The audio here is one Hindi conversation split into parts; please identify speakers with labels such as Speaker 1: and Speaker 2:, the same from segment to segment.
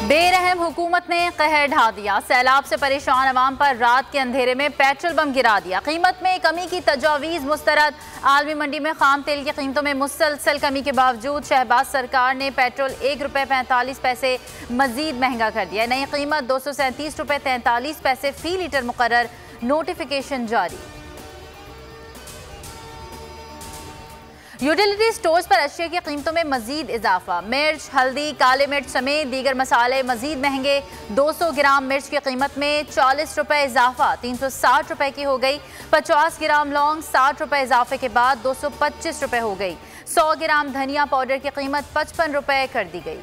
Speaker 1: बेरहम हुकूमत ने कहर ढा दिया। सैलाब से परेशान अवाम पर रात के अंधेरे में पेट्रोल बम गिरा दिया। कीमत में कमी की तजावीज़ मुस्तरद। आलमी मंडी में खाम तेल की कीमतों में मुसलसल कमी के बावजूद शहबाज सरकार ने पेट्रोल ₹1.45 मजीद महंगा कर दिया। नई कीमत ₹237.43 फी लीटर मुकर्रर। नोटिफिकेशन जारी। यूटिलिटी स्टोर्स पर अशिया की कीमतों में मजीद इजाफा। मिर्च, हल्दी, काले मिर्च समेत दीगर मसाले मजीद महंगे। 200 ग्राम मिर्च की कीमत में ₹40 इजाफा, ₹360 की हो गई। 50 ग्राम लौंग ₹60 इजाफे के बाद ₹225 हो गई। 100 ग्राम धनिया पाउडर की कीमत ₹55 कर दी गई।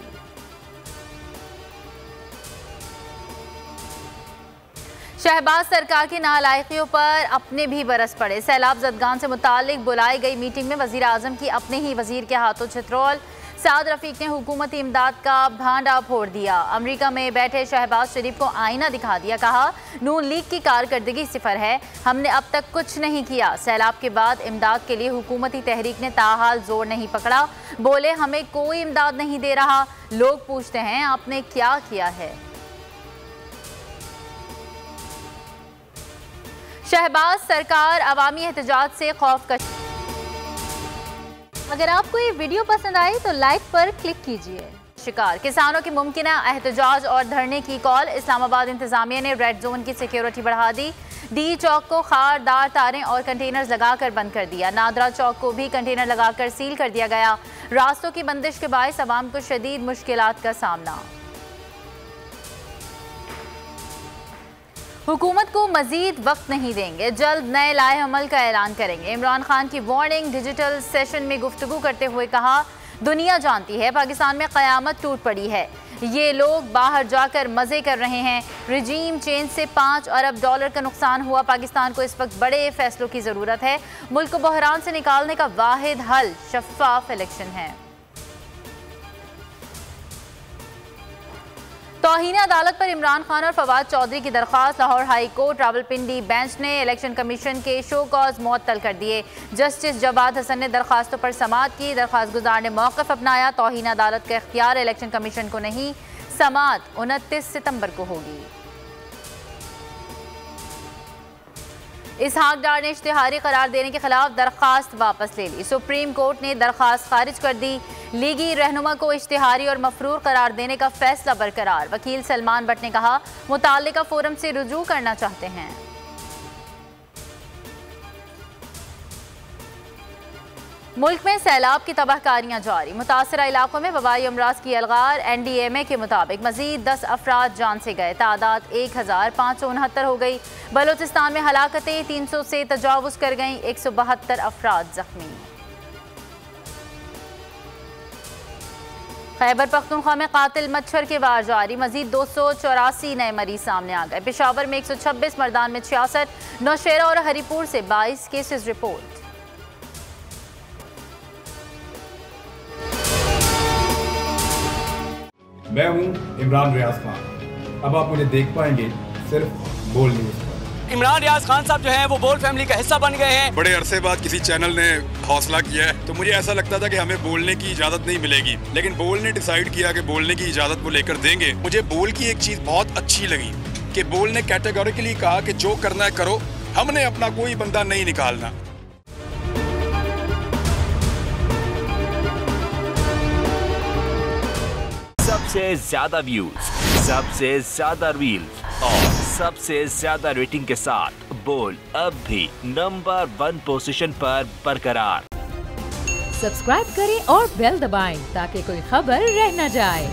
Speaker 1: शहबाज सरकार की नालायकियों पर अपने भी बरस पड़े। सैलाब जदगान से मुतालिक बुलाई गई मीटिंग में वजीर आजम की अपने ही वजीर के हाथों छित्रोल। साद रफीक ने हुकूमती इमदाद का भांडा फोड़ दिया। अमरीका में बैठे शहबाज शरीफ को आईना दिखा दिया। कहा, नून लीग की कारकर्दगी सिफर है, हमने अब तक कुछ नहीं किया। सैलाब के बाद इमदाद के लिए हुकूमती तहरीक ने ताहाल जोर नहीं पकड़ा। बोले, हमें कोई इमदाद नहीं दे रहा। लोग पूछते हैं आपने क्या किया है। शहबाज सरकार अवामी एहतजाज से खौफ का। अगर आपको ये वीडियो पसंद आई तो लाइक पर क्लिक कीजिए। शिकार किसानों की मुमकिन एहतजाज और धरने की कॉल। इस्लामाबाद इंतजामिया ने रेड जोन की सिक्योरिटी बढ़ा दी। डी चौक को खारदार तारें और कंटेनर्स लगाकर बंद कर दिया। नादरा चौक को भी कंटेनर लगाकर सील कर दिया गया। रास्तों की बंदिश के बायस अवाम को शदीद मुश्किलात का सामना। हुकूमत को मजीद वक्त नहीं देंगे, जल्द नए लाए अमल का ऐलान करेंगे। इमरान खान की वार्निंग। डिजिटल सेशन में गुफ्तगू करते हुए कहा, दुनिया जानती है पाकिस्तान में क़यामत टूट पड़ी है। ये लोग बाहर जाकर मज़े कर रहे हैं। रिजीम चेंज से $5 अरब का नुकसान हुआ। पाकिस्तान को इस वक्त बड़े फैसलों की ज़रूरत है। मुल्क को बहरान से निकालने का वाहिद हल शफाफ इलेक्शन है। तौहीन अदालत पर इमरान खान और फवाद चौधरी की दरख्वास्त। Lahore high court Rawalpindi bench ने इलेक्शन कमीशन के शो कॉज मुअत्तल कर दिए। जस्टिस जवाद हसन ने दरख्वास्तों पर समाअत की। दरख्वास्त गुजार ने मौक़िफ़ अपनाया। तौहीन अदालत का इख्तियार इलेक्शन कमीशन को नहीं। समाअत 29 सितंबर को होगी। इसहाक डार ने इश्तिहारी करार देने के खिलाफ दरख्वास्त वापस ले ली। सुप्रीम कोर्ट ने दरख्वास्त खारिज कर दी। लीगी रहनुमा को इश्तिहारी और मफरूर करार देने का फैसला बरकरार। वकील सलमान भट्ट ने कहा, मुताल्लिका फोरम से रुजू करना चाहते हैं। मुल्क में सैलाब की तबाहकारियां जारी। मुतासरा इलाकों में वबाई अमराज की अलगार। NDMA के मुताबिक मजीद 10 अफराद जान से गए। तादाद 1569 हो गई। बलोचिस्तान में हलाकतें 300 से तजावुज़ कर गईं। 172 अफराद जख्मी। खैबर पख्तूनख्वा में कातिल मच्छर के वार जारी। मजीद 284 नए मरीज सामने आ गए। पेशावर में 126, मर्दान में 66, नौशेरा और हरीपुर से 22 केसेस रिपोर्ट।
Speaker 2: मैं हूं इमरान रियाज खान। अब आप मुझे देख पाएंगे सिर्फ बोल न्यूज़ पर।
Speaker 3: इमरान रियाज खान साहब जो हैं वो बोल फैमिली का हिस्सा बन गए हैं।
Speaker 4: बड़े अरसे बाद किसी चैनल ने हौसला किया है, तो मुझे ऐसा लगता था कि हमें बोलने की इजाजत नहीं मिलेगी, लेकिन बोल ने डिसाइड किया कि बोलने की इजाजत वो लेकर देंगे। मुझे बोल की एक चीज बहुत अच्छी लगी कि बोल ने कैटेगोरिकली कहा कि जो करना है करो, हमने अपना कोई बंदा नहीं निकालना।
Speaker 5: सबसे ज्यादा व्यूज, सबसे ज्यादा रील्स और सबसे ज्यादा रेटिंग के साथ बोल अब भी नंबर 1 पोजीशन पर बरकरार।
Speaker 6: सब्सक्राइब करें और बेल दबाएं ताकि कोई खबर रह न जाए।